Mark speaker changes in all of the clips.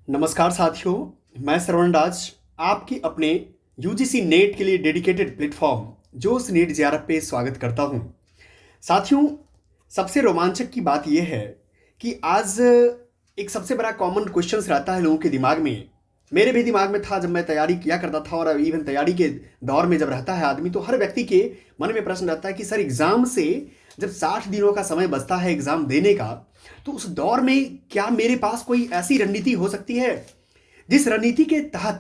Speaker 1: नमस्कार साथियों, मैं श्रवण राज आपके अपने यूजीसी नेट के लिए डेडिकेटेड प्लेटफॉर्म जोश नेट जेआरएफ पे स्वागत करता हूं। साथियों, सबसे रोमांचक की बात यह है कि आज एक सबसे बड़ा कॉमन क्वेश्चन रहता है लोगों के दिमाग में। मेरे भी दिमाग में था जब मैं तैयारी किया करता था, और इवन तैयारी के दौर में जब रहता है आदमी, तो हर व्यक्ति के मन में प्रश्न रहता है कि सर, एग्जाम से जब 60 दिनों का समय बचता है एग्जाम देने का, तो उस दौर में क्या मेरे पास कोई ऐसी रणनीति हो सकती है जिस रणनीति के तहत,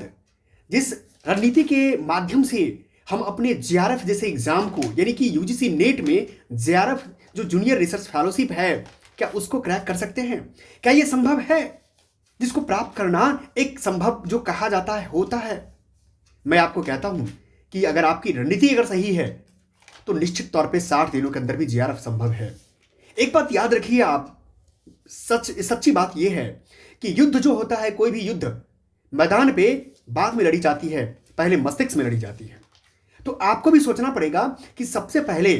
Speaker 1: जिस रणनीति के माध्यम से हम अपने जेआरएफ जैसे एग्जाम को, यानी कि यूजीसी नेट में जेआरएफ जो जूनियर रिसर्च फेलोशिप है, क्या उसको क्रैक कर सकते हैं? क्या यह संभव है? जिसको प्राप्त करना एक संभव जो कहा जाता है होता है। मैं आपको कहता हूं कि अगर आपकी रणनीति अगर सही है तो निश्चित तौर पे 60 दिनों के अंदर भी जेआरएफ संभव है। एक बात याद रखिए आप, सच्ची बात यह है कि युद्ध जो होता है, कोई भी युद्ध मैदान पे बाद में लड़ी जाती है, पहले मस्तिष्क में लड़ी जाती है। तो आपको भी सोचना पड़ेगा कि सबसे पहले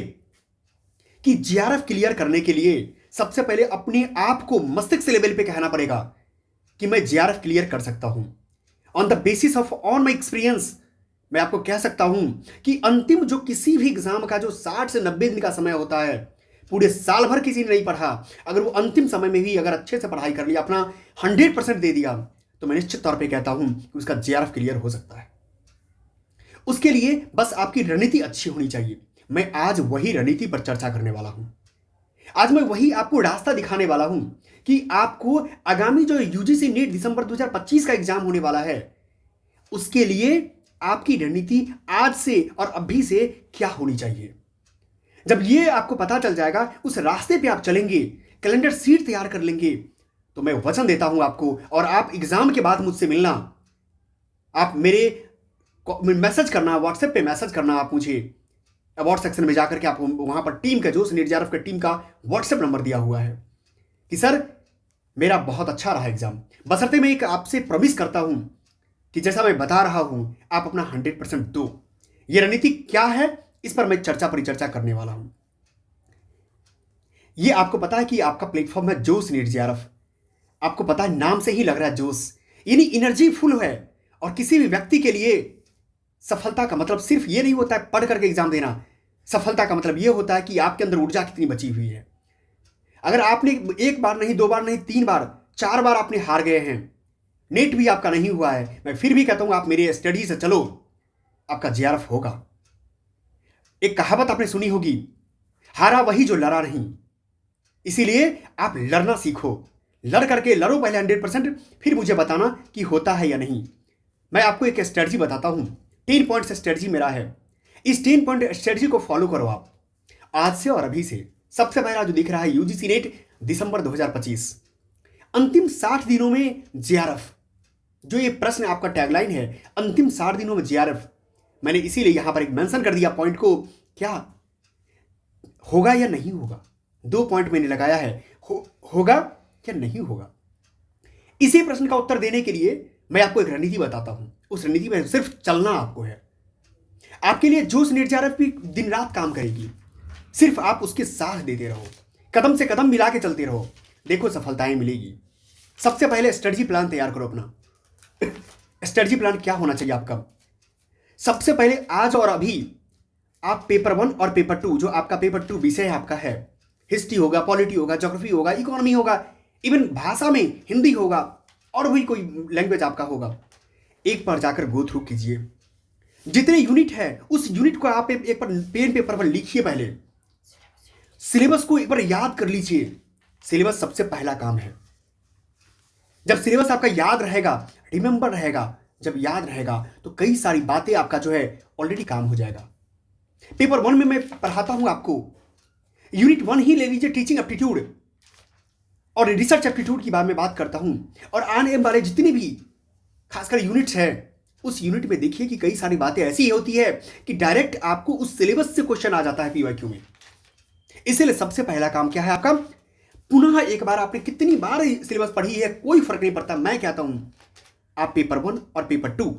Speaker 1: कि जेआरएफ क्लियर करने के लिए सबसे पहले अपने आप को मस्तिष्क लेवल पे कहना पड़ेगा कि मैं जेआरएफ क्लियर कर सकता हूं। On the basis of on my experience मैं आपको कह सकता हूं कि अंतिम जो किसी भी एग्जाम का जो 60 से 90 दिन का समय होता है, पूरे साल भर किसी ने नहीं पढ़ा, अगर वो अंतिम समय में भी अगर अच्छे से पढ़ाई कर लिया, अपना 100% दे दिया, तो मैं निश्चित तौर पे कहता हूं कि उसका जेआरएफ क्लियर हो सकता है। उसके लिए बस आपकी रणनीति अच्छी होनी चाहिए। मैं आज वही रणनीति पर चर्चा करने वाला हूं। आज मैं वही आपको रास्ता दिखाने वाला हूं कि आपको आगामी जो यूजीसी नीट दिसंबर 2025 का एग्जाम होने वाला है, उसके लिए आपकी रणनीति आज से और अभी से क्या होनी चाहिए। जब ये आपको पता चल जाएगा, उस रास्ते पे आप चलेंगे, कैलेंडर सीट तैयार कर लेंगे, तो मैं वचन देता हूं आपको, और आप एग्जाम के बाद मुझसे मिलना, आप मेरे मैसेज करना, व्हाट्सएप पे मैसेज करना, आप मुझे अवार्ड सेक्शन में जाकर के आप वहां पर टीम का, जोश नेट जेआरएफ का टीम का व्हाट्सएप नंबर दिया हुआ है कि सर मेरा बहुत अच्छा रहा एग्जाम। बशर्ते मैं एक आपसे प्रॉमिस करता हूं कि जैसा मैं बता रहा हूं आप अपना 100% दो। ये रणनीति क्या है, इस पर मैं परिचर्चा करने वाला हूं। ये आपको पता है कि आपका प्लेटफॉर्म है जोश नेट जेआरएफ। आपको पता है, नाम से ही लग रहा है जोश, यानी एनर्जी फुल है। और किसी भी व्यक्ति के लिए सफलता का मतलब सिर्फ ये नहीं होता है पढ़ करके एग्जाम देना। सफलता का मतलब यह होता है कि आपके अंदर ऊर्जा कितनी बची हुई है। अगर आपने एक बार नहीं, 2 बार नहीं, 3 बार, 4 बार आपने हार गए हैं, नेट भी आपका नहीं हुआ है, मैं फिर भी कहता हूं आप मेरे स्टडी से चलो, आपका जेआरएफ होगा। एक कहावत आपने सुनी होगी, हारा वही जो लड़ा नहीं। इसीलिए आप लड़ना सीखो, लड़ करके लड़ो पहले 100%, फिर मुझे बताना कि होता है या नहीं। मैं आपको एक स्ट्रेटजी बताता हूं, 10 पॉइंट स्ट्रेटजी मेरा है। इस 10 पॉइंट स्ट्रेटजी को फॉलो करो आप आज से और अभी से। सबसे पहला जो दिख रहा है, यूजीसी नेट दिसंबर 2025, अंतिम 60 दिनों में जेआरएफ। जो ये प्रश्न आपका टैगलाइन है, अंतिम 60 दिनों में जेआरएफ, मैंने इसीलिए यहां पर एक मेंशन कर दिया पॉइंट को, क्या होगा या नहीं होगा। 2 पॉइंट मैंने लगाया है, होगा या नहीं होगा। इसी प्रश्न का उत्तर देने के लिए मैं आपको एक रणनीति बताता हूं। उस रणनीति में सिर्फ चलना आपको है। आपके लिए जोश नेट जेआरएफ भी दिन रात काम करेगी, सिर्फ आप उसके साथ देते रहो, कदम से कदम मिला के चलते रहो, देखो सफलताएं मिलेगी। सबसे पहले स्ट्रेटजी प्लान तैयार करो अपना। स्ट्रेटजी प्लान क्या होना चाहिए आपका? सबसे पहले आज और अभी आप पेपर 1 और पेपर 2, जो आपका पेपर 2 विषय आपका है, हिस्ट्री होगा, पॉलिटी होगा, ज्योग्राफी होगा, इकोनॉमी होगा, इवन भाषा में हिंदी होगा, और भी कोई लैंग्वेज आपका होगा, एक बार जाकर गो थ्रू कीजिए। जितने यूनिट है उस यूनिट को आप एक बार पेन पेपर पर लिखिए। पहले सिलेबस को एक बार याद कर लीजिए। सिलेबस सबसे पहला काम है। जब सिलेबस आपका याद रहेगा, रिमेंबर रहेगा, जब याद रहेगा तो कई सारी बातें आपका जो है ऑलरेडी काम हो जाएगा। पेपर 1 में मैं पढ़ाता हूं आपको, यूनिट 1 ही ले लीजिए, टीचिंग एप्टीट्यूड और रिसर्च एप्टीट्यूड की बात करता हूं। और आने वाले जितनी भी खासकर यूनिट्स है, उस यूनिट में देखिए कि कई सारी बातें ऐसी होती है कि डायरेक्ट आपको उस सिलेबस से क्वेश्चन आ जाता है पीवाईक्यू में। इसलिए सबसे पहला काम क्या है आपका? पुनः एक बार, आपने कितनी बार सिलेबस पढ़ी है कोई फर्क नहीं पड़ता, मैं कहता हूं आप पेपर 1 और पेपर 2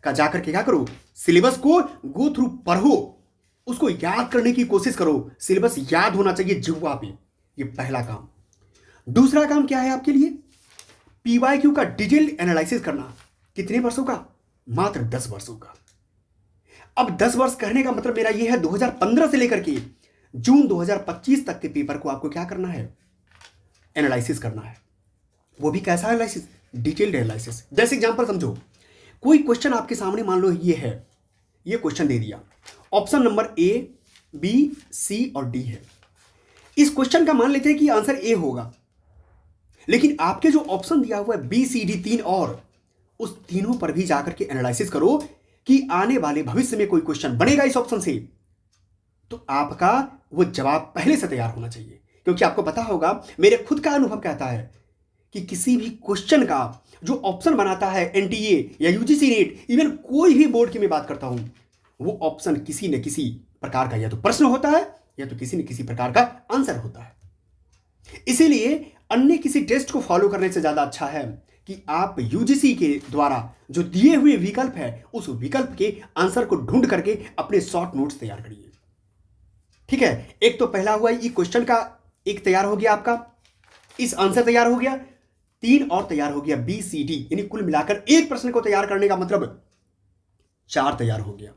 Speaker 1: का जाकर के क्या करो, सिलेबस को गो थ्रू पढ़ो, उसको याद करने की कोशिश करो। सिलेबस याद होना चाहिए जिह्वा पे, ये पहला काम। दूसरा काम क्या है आपके लिए? पीवाईक्यू का डिटेल एनालिसिस करना कितने वर्षों का? मात्र 10 वर्षों का। अब 10 वर्ष कहने का मतलब मेरा यह है 2015 से लेकर के जून 2025 तक के पेपर को आपको क्या करना है? एनालिसिस करना है। वो भी कैसा एनालिसिस? Detailed analysis. जैसे एग्जांपल समझो, कोई क्वेश्चन आपके सामने मान लो ये है, ये क्वेश्चन दे दिया, ऑप्शन नंबर ए, बी, सी और डी है। इस क्वेश्चन का मान लेते हैं कि आंसर ए होगा, लेकिन आपके जो ऑप्शन दिया हुआ है बी, सी, डी, तीन और, उस तीनों पर भी जाकर के एनालिसिस करो कि आने वाले भविष्य में कोई क्वेश्चन बनेगा इस ऑप्शन से, तो आपका वो जवाब पहले से तैयार होना चाहिए। क्योंकि आपको पता होगा, मेरे खुद का अनुभव कहता है कि किसी भी क्वेश्चन का जो ऑप्शन बनाता है एनटीए या यूजीसी नेट, इवन कोई भी बोर्ड की मैं बात करता हूं, वो ऑप्शन किसी न किसी प्रकार का या तो प्रश्न होता है या तो किसी न किसी प्रकार का आंसर होता है। इसीलिए अन्य किसी टेस्ट को फॉलो करने से ज्यादा अच्छा है कि आप यूजीसी के द्वारा जो दिए हुए विकल्प है उस विकल्प के आंसर को ढूंढ करके अपने शॉर्ट नोट्स तैयार करिए। ठीक है, एक तो पहला हुआ ये क्वेश्चन का एक तैयार हो गया, आपका इस आंसर तैयार हो गया, तीन और तैयार हो गया बी, सी, डी, यानी कुल मिलाकर एक प्रश्न को तैयार करने का मतलब 4 तैयार हो गया।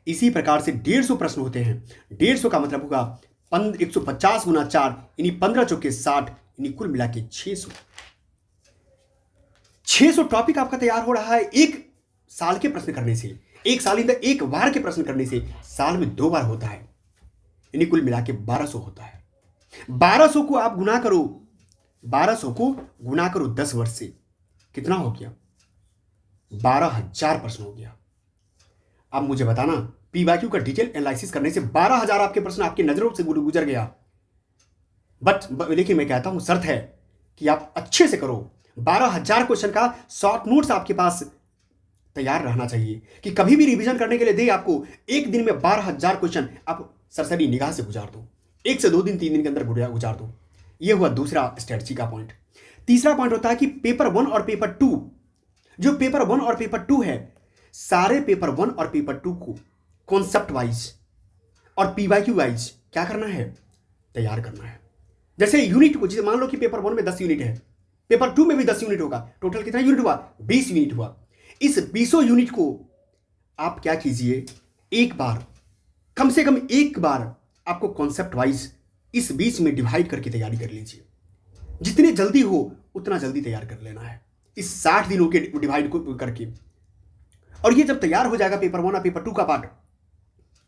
Speaker 1: इसी प्रकार से 150 प्रश्न होते हैं। 150 का मतलब होगा 150 गुना 4 यानी 15 चौके 60 यानी कुल मिला के 600 टॉपिक आपका तैयार हो रहा है एक साल के प्रश्न करने से। एक साल अंदर एक बार के प्रश्न करने से साल में 2 बार होता है, यानी कुल मिला के 1200 होता है। 1200 को आप गुना करो, 1200 को गुना करो 10 वर्ष से, कितना हो गया? 12,000 प्रश्न हो गया। अब मुझे बताना, पीवाईक्यू का डिटेल एनालिसिस करने से 12,000 आपके प्रश्न आपकी नजरों से गुजर गया, लेकिन मैं कहता हूं शर्त है कि आप अच्छे से करो। 12,000 क्वेश्चन का शॉर्ट नोट्स आपके पास तैयार रहना चाहिए कि कभी भी रिवीजन करने के लिए दे आपको, एक दिन में 12,000 क्वेश्चन आप सरसरी निगाह से गुजार दो, 1 से 2 दिन 3 दिन के अंदर गुजार दो। यह हुआ दूसरा स्ट्रेटजी का पॉइंट। तीसरा पॉइंट होता है कि पेपर 1 और पेपर 2, जो पेपर 1 और पेपर 2 है, सारे पेपर 1 और पेपर 2 को कॉन्सेप्ट वाइज और पीवाईक्यू वाइज क्या करना है? तैयार करना है। जैसे यूनिट को, जैसे मान लो कि पेपर 1 में 10 यूनिट है, पेपर 2 में भी 10 यूनिट होगा, टोटल कितना यूनिट हुआ? 20 यूनिट हुआ। इस 20 यूनिट को आप क्या कीजिए, एक बार, कम से कम एक बार आपको कॉन्सेप्ट वाइज इस 20 में डिवाइड करके तैयारी कर लीजिए। जितने जल्दी हो उतना जल्दी तैयार कर लेना है इस 60 दिनों के डिवाइड को करके। और ये जब तैयार हो जाएगा पेपर 1 और पेपर 2 का पार्ट,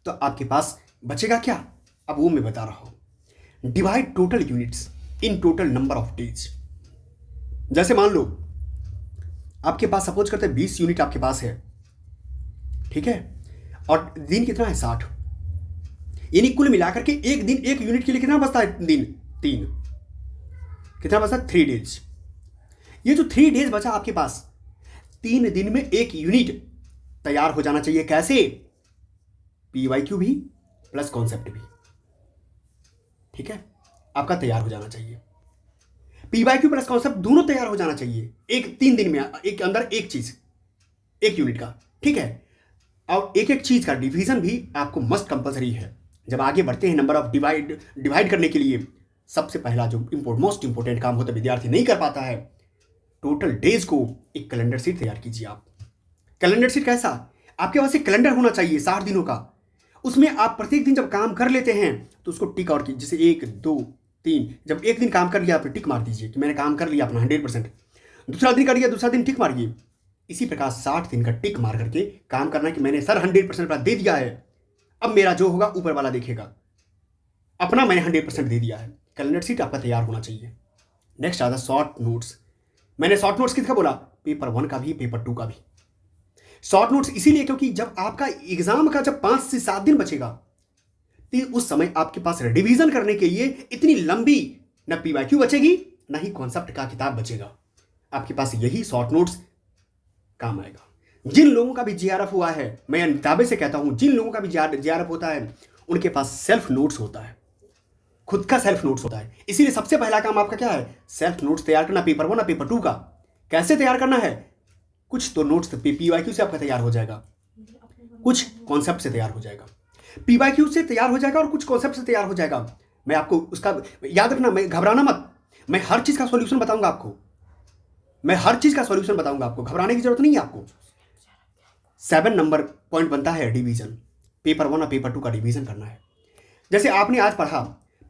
Speaker 1: तो आपके पास बचेगा क्या? अब वो मैं बता रहा हूं। Divide total units in total number of days. जैसे मान लो आपके पास, सपोज करते हैं 20 यूनिट आपके पास है, ठीक है, और दिन कितना है? 60, यानी कुल मिलाकर के एक दिन एक यूनिट के लिए कितना बचता है? दिन 3, कितना बचता है? 3 डेज। ये जो 3 डेज बचा आपके पास, 3 दिन में एक यूनिट तैयार हो जाना चाहिए। कैसे? पीवाईक्यू भी प्लस कॉन्सेप्ट भी, ठीक है, आपका तैयार हो जाना चाहिए। पीवाईक्यू प्लस कॉन्सेप्ट दोनों तैयार हो जाना चाहिए एक 3 दिन में, एक अंदर एक चीज, एक यूनिट का, ठीक है। और एक एक चीज का डिवीजन भी आपको मस्ट कंपलसरी है। जब आगे बढ़ते हैं नंबर ऑफ डिवाइड करने के लिए, सबसे पहला जो मोस्ट इंपोर्टेंट काम होता है, विद्यार्थी नहीं कर पाता है, टोटल डेज को एक कैलेंडर शीट तैयार कीजिए आप। कैलेंडर शीट कैसा? आपके पास एक कैलेंडर होना चाहिए 60 दिनों का। उसमें आप प्रत्येक दिन जब काम कर लेते हैं तो उसको टिक आउट कीजिए, जैसे 1, 2, 3। जब एक दिन काम कर लिया, आप टिक मार दीजिए कि मैंने काम कर लिया अपना 100%। दूसरा दिन कर लिया, दूसरा दिन टिक मारिए। इसी प्रकार 60 दिन का टिक मार करके काम करना है कि मैंने सर 100% अपना दे दिया है, अब मेरा जो होगा ऊपर वाला देखेगा, अपना मैंने 100% दे दिया है। कैलेंडर शीट आपका तैयार होना चाहिए। नेक्स्ट आता है शॉर्ट नोट्स। मैंने शॉर्ट नोट्स किसका बोला? पेपर 1 का भी, पेपर 2 का भी। शॉर्ट नोट्स इसीलिए क्योंकि जब आपका एग्जाम का जब 5 से 7 दिन बचेगा, तो उस समय आपके पास रिवीजन करने के लिए इतनी लंबी न पीवाईक्यू बचेगी ना ही कॉन्सेप्ट का किताब बचेगा। आपके पास यही शॉर्ट नोट्स काम आएगा। जिन लोगों का भी जीआरएफ हुआ है, मैं दावे से कहता हूं, जिन लोगों का भी जीआरएफ होता है, उनके पास सेल्फ नोट्स होता है, खुद का सेल्फ नोट्स होता है। इसीलिए सबसे पहला काम आपका क्या है? सेल्फ नोट्स तैयार करना, पेपर 1 और पेपर 2 का। कैसे तैयार करना है? कुछ तो नोट्स पीवाईक्यू से आपका तैयार हो जाएगा, कुछ कॉन्सेप्ट से तैयार हो जाएगा। पीवाईक्यू से तैयार हो जाएगा और कुछ कॉन्सेप्ट से तैयार हो जाएगा। मैं आपको उसका याद रखना, मैं घबराना मत, मैं हर चीज का सॉल्यूशन बताऊंगा आपको। मैं हर चीज का सॉल्यूशन बताऊंगा आपको, घबराने की जरूरत नहीं है आपको। 7 नंबर पॉइंट बनता है डिवीजन। पेपर 1 और पेपर 2 का डिवीजन करना है। जैसे आपने आज पढ़ा,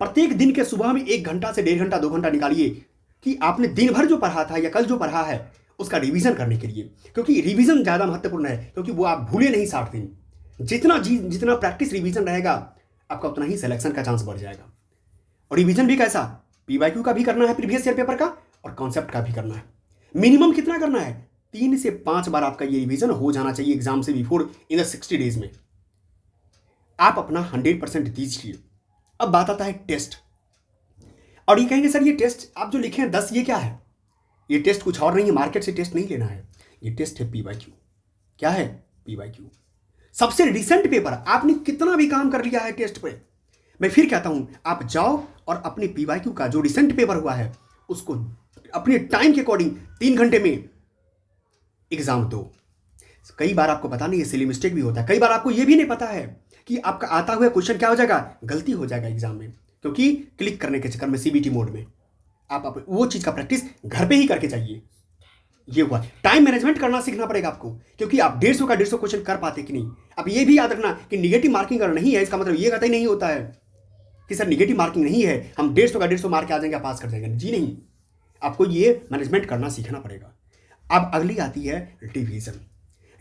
Speaker 1: प्रत्येक दिन के सुबह में 1 घंटा से 1.5 घंटा 2 घंटा निकालिए कि आपने दिन भर जो पढ़ा था या कल जो पढ़ा है उसका रिवीजन करने के लिए, क्योंकि रिवीजन ज़्यादा महत्वपूर्ण है, क्योंकि वो आप भूले नहीं 60 दिन। जितना प्रैक्टिस रिवीजन रहेगा आपका उतना ही सिलेक्शन का चांस बढ़ जाएगा। और रिवीजन भी कैसा, पीवाईक्यू का भी करना है, प्रीवियस ईयर पेपर का, और कॉन्सेप्ट का भी करना है। मिनिमम कितना करना है, 3 से 5 बार आपका ये रिवीजन हो जाना चाहिए एग्जाम से बिफोर इन द 60 डेज में। आप अपना 100% दीजिए। अब बात आता है टेस्ट। और ये कहेंगे सर ये टेस्ट आप जो लिखे हैं 10, ये क्या है? ये टेस्ट कुछ और नहीं है, मार्केट से टेस्ट नहीं लेना है, ये टेस्ट है पीवाईक्यू। क्या है? पीवाईक्यू। सबसे रिसेंट पेपर, आपने कितना भी काम कर लिया है टेस्ट पे, मैं फिर कहता हूं आप जाओ और अपने पीवाईक्यू का जो रिसेंट पेपर हुआ है उसको अपने टाइम के अकॉर्डिंग 3 घंटे में एग्जाम दो। कई बार आपको पता नहीं है, सिली मिस्टेक भी होता है, कई बार आपको यह भी नहीं पता है कि आपका आता हुआ क्वेश्चन क्या हो जाएगा, गलती हो जाएगा एग्जाम में, क्योंकि क्लिक करने के चक्कर में सीबीटी मोड में आप वो चीज का प्रैक्टिस घर पे ही करके जाइए। ये हुआ, टाइम मैनेजमेंट करना सीखना पड़ेगा आपको, क्योंकि आप 150 का 150 क्वेश्चन कर पाते कि नहीं। अब ये भी याद रखना कि निगेटिव मार्किंग अगर नहीं है इसका मतलब ये कतई नहीं होता है कि सर निगेटिव मार्किंग नहीं है, हम 150 का 150 मार्क आ जाएंगे, पास कर जाएंगे। जी नहीं, आपको ये मैनेजमेंट करना सीखना पड़ेगा। अब अगली आती है डिवीजन।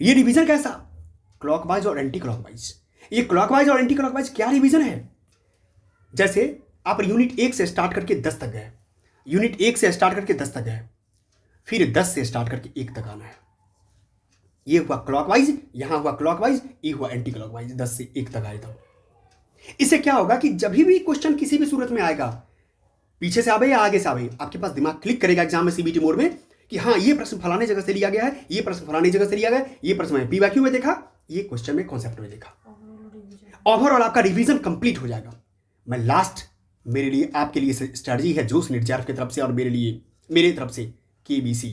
Speaker 1: ये डिवीजन कैसा, क्लॉकवाइज और एंटी क्लॉकवाइज। ये क्लॉकवाइज और एंटी क्लॉकवाइज क्या डिवीजन है? जैसे आप यूनिट 1 से स्टार्ट करके 10 तक गए, यूनिट 1 से स्टार्ट करके 10 तक गए, फिर 10 से स्टार्ट करके 1 तक आना है। ये हुआ क्लॉकवाइज, यहां हुआ क्लॉकवाइज, ये हुआ एंटी क्लॉकवाइज, 10 से 1 तक आए तो इससे क्या होगा कि जब भी क्वेश्चन किसी भी सूरत में आएगा, पीछे से आवे या आगे से आवे, आपके पास दिमाग क्लिक करेगा एग्जाम में सीबीटी मोड में कि हाँ ये प्रश्न फलाने जगह से लिया गया है, ये प्रश्न फलाने जगह से लिया गया है, ये प्रश्न मैं पीवाईक्यू में देखा, ये क्वेश्चन में कॉन्सेप्ट में देखा। ओवरऑल आपका रिवीजन कंप्लीट हो जाएगा। मैं लास्ट, मेरे लिए आपके लिए स्ट्रैटेजी है जोश नीट जेआरएफ की तरफ से और मेरे तरफ से KBC,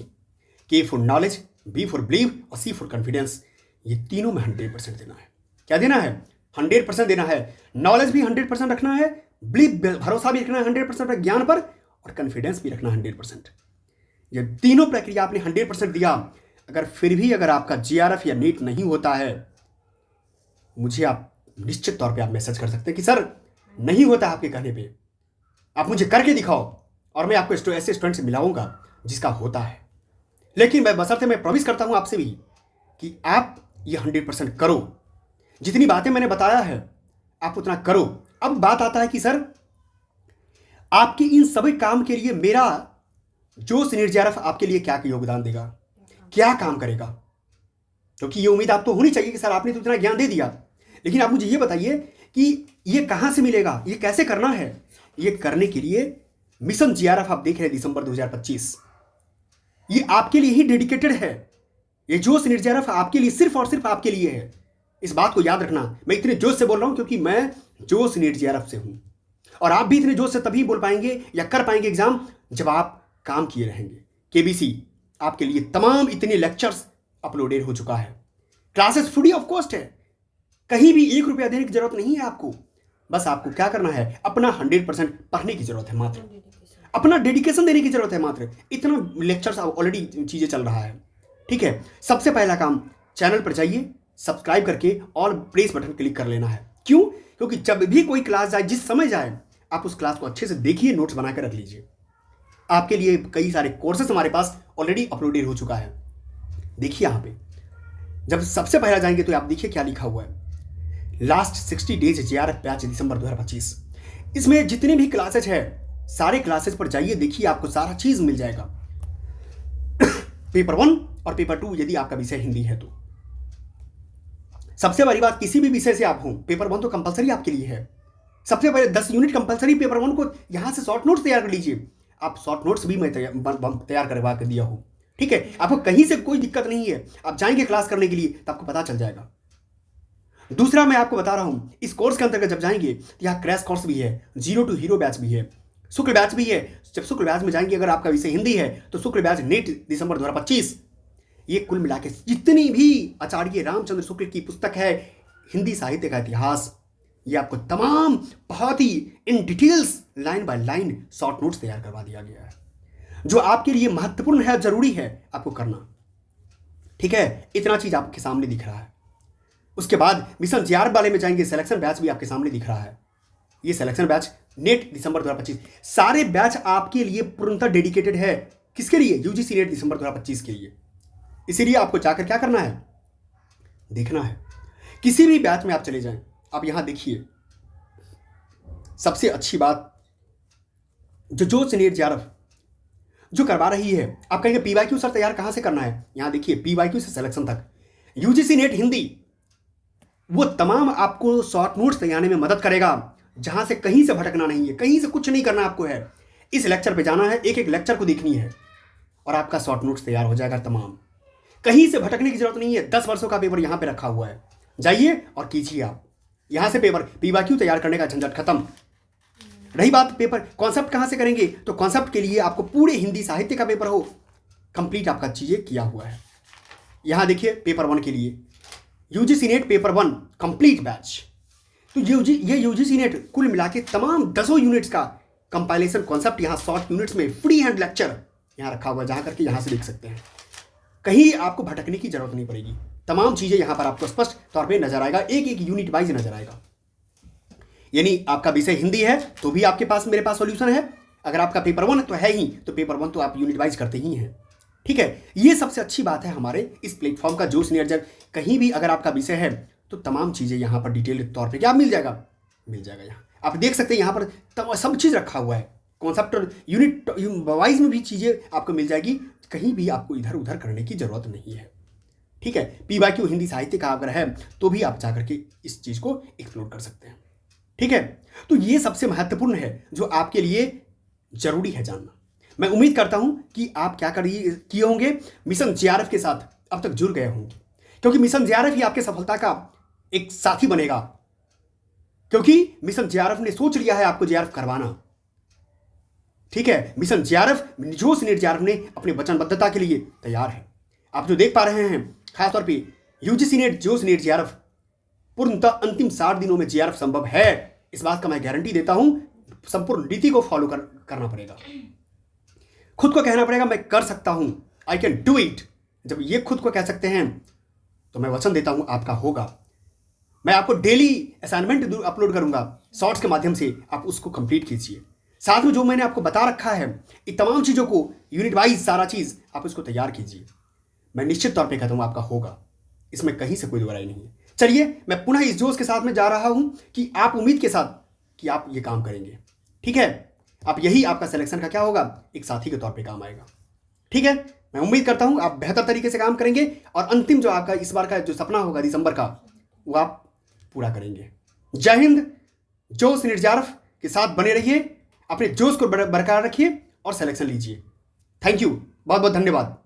Speaker 1: K for knowledge, B for believe और C फॉर कॉन्फिडेंस। ये तीनों में 100% देना है। क्या देना है? 100% देना है। नॉलेज भी 100% रखना है, बिलीव भरोसा भी रखना है 100% ज्ञान पर, और कॉन्फिडेंस भी रखना 100%। ये तीनों प्रक्रिया आपने 100% दिया। अगर फिर भी अगर आपका JRF या नीट नहीं होता है, मुझे आप निश्चित तौर पे आप मैसेज कर सकते हैं कि सर नहीं होता आपके कहने पे, आप मुझे करके दिखाओ और मैं आपको ऐसे स्टूडेंट से मिलाऊंगा जिसका होता है। लेकिन मैं बशर्ते मैं प्रॉमिस करता हूं आपसे भी कि आप ये 100% करो। जितनी बातें मैंने बताया है आप उतना करो। अब बात आता है कि सर आपके इन सभी काम के लिए मेरा जोश नीट जेआरएफ आपके लिए क्या योगदान देगा, क्या काम करेगा? क्योंकि ये उम्मीद आपको होनी चाहिए कि सर आपने तो इतना ज्ञान दे दिया, लेकिन आप मुझे ये बताइए कि ये कहां से मिलेगा, ये कैसे करना है? ये करने के लिए मिशन JRF आप देख रहे हैं दिसंबर 2025, ये आपके लिए ही डेडिकेटेड है। ये जोश नीट जेआरएफ आपके लिए, सिर्फ और सिर्फ आपके लिए है। इस बात को याद रखना। मैं इतने जोश से बोल रहा हूं क्योंकि मैं जोश नीट जेआरएफ से हूं, और आप भी इतने जोश से तभी बोल पाएंगे या कर पाएंगे एग्जाम जब आप काम किए रहेंगे। KBC आपके लिए तमाम इतने लेक्चर्स अपलोडेड हो चुका है, क्लासेस फ्री ऑफ कॉस्ट है, कहीं भी 1 रुपया देने की जरूरत नहीं है आपको। बस आपको क्या करना है, अपना 100% पढ़ने की जरूरत है, मात्र अपना डेडिकेशन देने की जरूरत है मात्र। इतना लेक्चर्स ऑलरेडी चीजें चल रहा है, ठीक है। सबसे पहला काम, चैनल पर जाइए, सब्सक्राइब करके ऑल प्रेस बटन क्लिक कर लेना है। क्यों? क्योंकि जब भी कोई क्लास जाए, जिस समय जाए, आप उस क्लास को अच्छे से देखिए, नोट्स बनाकर रख लीजिए। आपके लिए कई सारे कोर्सेस हमारे पास ऑलरेडी अपलोडेड हो चुका है। देखिए यहाँ पे जब सबसे पहला जाएंगे तो आप देखिए क्या लिखा हुआ है, लास्ट 60 डेज JRF बैच दिसंबर 2025। इसमें जितने भी क्लासेज है सारे क्लासेज पर जाइए, देखिए आपको सारा चीज मिल जाएगा। पेपर 1 और पेपर 2 यदि आपका विषय हिंदी है तो। सबसे बड़ी बात, किसी भी विषय से आप हो, पेपर 1 तो कंपलसरी आपके लिए है। सबसे पहले 10 यूनिट कंपलसरी पेपर 1 को यहां से शॉर्ट नोट्स तैयार कर लीजिए। आप शॉर्ट नोट्स भी मैं तैयार करवा कर दिया हूं, ठीक है। आपको कहीं से कोई दिक्कत नहीं है, आप जाएंगे क्लास करने के लिए तो आपको पता चल जाएगा। दूसरा मैं आपको बता रहा हूं, इस कोर्स के अंतर्गत जब जाएंगे तो यहाँ क्रैश कोर्स भी है, 0 to हीरो बैच भी है, शुक्ल बैच भी है। जब शुक्ल बैच में जाएंगे, अगर आपका विषय हिंदी है तो शुक्ल बैच नीट दिसंबर 2025। ये कुल मिला के जितनी भी आचार्य रामचंद्र शुक्ल की पुस्तक है हिंदी साहित्य का इतिहास, ये आपको तमाम बहुत ही in details line by line short notes तैयार करवा दिया गया है। जो आपके लिए महत्वपूर्ण है, जरूरी है आपको करना। ठीक है, इतना चीज आपके सामने दिख रहा है। उसके बाद मिशन जेआरएफ वाले में जाएंगे, सिलेक्शन बैच भी आपके सामने दिख रहा है। ये सिलेक्शन बैच नेट दिसंबर 2025, सारे बैच आपके लिए पूर्णतः डेडिकेटेड है। किसके लिए? यूजीसी नेट दिसंबर 2025 के लिए। इसीलिए आपको जाकर क्या करना है, देखना है। किसी भी बैच में आप चले जाएं, आप यहां देखिए, सबसे अच्छी बात जो जोश नेट जेआरएफ जो करवा रही है। आप कहेंगे पीवाईक्यू सर तैयार कहां से करना है? यहां देखिए, पीवाईक्यू से सिलेक्शन तक, यूजीसी नेट हिंदी वो तमाम आपको शॉर्ट नोट्स तैयार में मदद करेगा, जहां से कहीं से भटकना नहीं है, कहीं से कुछ नहीं करना आपको है। इस लेक्चर पे जाना है, एक एक लेक्चर को देखनी है और आपका शॉर्ट नोट्स तैयार हो जाएगा तमाम। कहीं से भटकने की जरूरत नहीं है। 10 वर्षों का पेपर यहां पे रखा हुआ है, जाइए और कीजिए। आप यहां से पेपर पीवाईक्यू तैयार करने का झंझट खत्म। रही बात पेपर कॉन्सेप्ट कहां से करेंगे, तो कॉन्सेप्ट के लिए आपको पूरे हिंदी साहित्य का पेपर हो, कंप्लीट आपका चीजें किया हुआ है। यहां देखिए, पेपर 1 के लिए UGC net paper 1 complete batch. तो ये यूजीसी नेट कुल मिला के तमाम 10 यूनिट्स का कंपाइलेशन कॉन्सेप्ट यहां शॉर्ट यूनिट्स में फ्री हैंड लेक्चर यहां रखा हुआ है, जहां करके यहां से देख सकते हैं। कहीं आपको भटकने की जरूरत नहीं पड़ेगी। तमाम चीजें यहां पर आपको स्पष्ट तौर पे नजर आएगा, एक एक यूनिट वाइज नजर आएगा। यानी आपका विषय हिंदी है तो भी आपके पास मेरे पास सॉल्यूशन है। अगर आपका पेपर 1 तो है ही, तो पेपर 1 तो आप यूनिट वाइज करते ही हैं। ठीक है, ये सबसे अच्छी बात है हमारे इस प्लेटफॉर्म का, जोश नेट। जब कहीं भी अगर आपका विषय है तो तमाम चीजें यहां पर डिटेल तौर पे क्या मिल जाएगा, यहाँ आप देख सकते हैं। यहां पर सब चीज रखा हुआ है, कॉन्सेप्ट यूनिट वाइज में भी चीजें आपको मिल जाएगी। कहीं भी आपको इधर उधर करने की जरूरत नहीं है। ठीक है, पीवाईक्यू हिंदी साहित्य का अगर है तो भी आप जाकर के इस चीज को एक्सप्लोर कर सकते हैं। ठीक है, तो ये सबसे महत्वपूर्ण है जो आपके लिए जरूरी है जानना। मैं उम्मीद करता हूं कि आप क्या किए होंगे, मिशन जेआरएफ के साथ अब तक जुड़ गए होंगे, क्योंकि मिशन जेआरएफ ही आपके सफलता का एक साथी बनेगा। क्योंकि मिशन जेआरएफ ने सोच लिया है आपको जेआरएफ करवाना। ठीक है, मिशन जेआरएफ, जोश नेट जेआरएफ ने अपनी वचनबद्धता के लिए तैयार है। आप जो देख पा रहे हैं, खासतौर पर यूजीसी नेट जोश नेट जेआरएफ पूर्णतः अंतिम 60 दिनों में जेआरएफ संभव है, इस बात का मैं गारंटी देता हूं। संपूर्ण नीति को फॉलो करना पड़ेगा, खुद को कहना पड़ेगा मैं कर सकता हूं, आई कैन डू इट। जब ये खुद को कह सकते हैं तो मैं वचन देता हूं आपका होगा। मैं आपको डेली असाइनमेंट अपलोड करूंगा शॉर्ट्स के माध्यम से, आप उसको कंप्लीट कीजिए। साथ में जो मैंने आपको बता रखा है इन तमाम चीजों को यूनिट वाइज सारा चीज आप उसको तैयार कीजिए। मैं निश्चित तौर पर कहता हूं आपका होगा, इसमें कहीं से कोई दोहराई नहीं है। चलिए, मैं पुनः इस जोश के साथ में जा रहा हूं कि आप उम्मीद के साथ कि आप ये काम करेंगे। ठीक है, आप यही आपका सिलेक्शन का क्या होगा, एक साथी के तौर पे काम आएगा। ठीक है, मैं उम्मीद करता हूं आप बेहतर तरीके से काम करेंगे और अंतिम जो आपका इस बार का जो सपना होगा दिसंबर का, वो आप पूरा करेंगे। जय हिंद। जोश नेट जेआरएफ के साथ बने रहिए, अपने जोश को बरकरार रखिए और सिलेक्शन लीजिए। थैंक यू, बहुत बहुत धन्यवाद।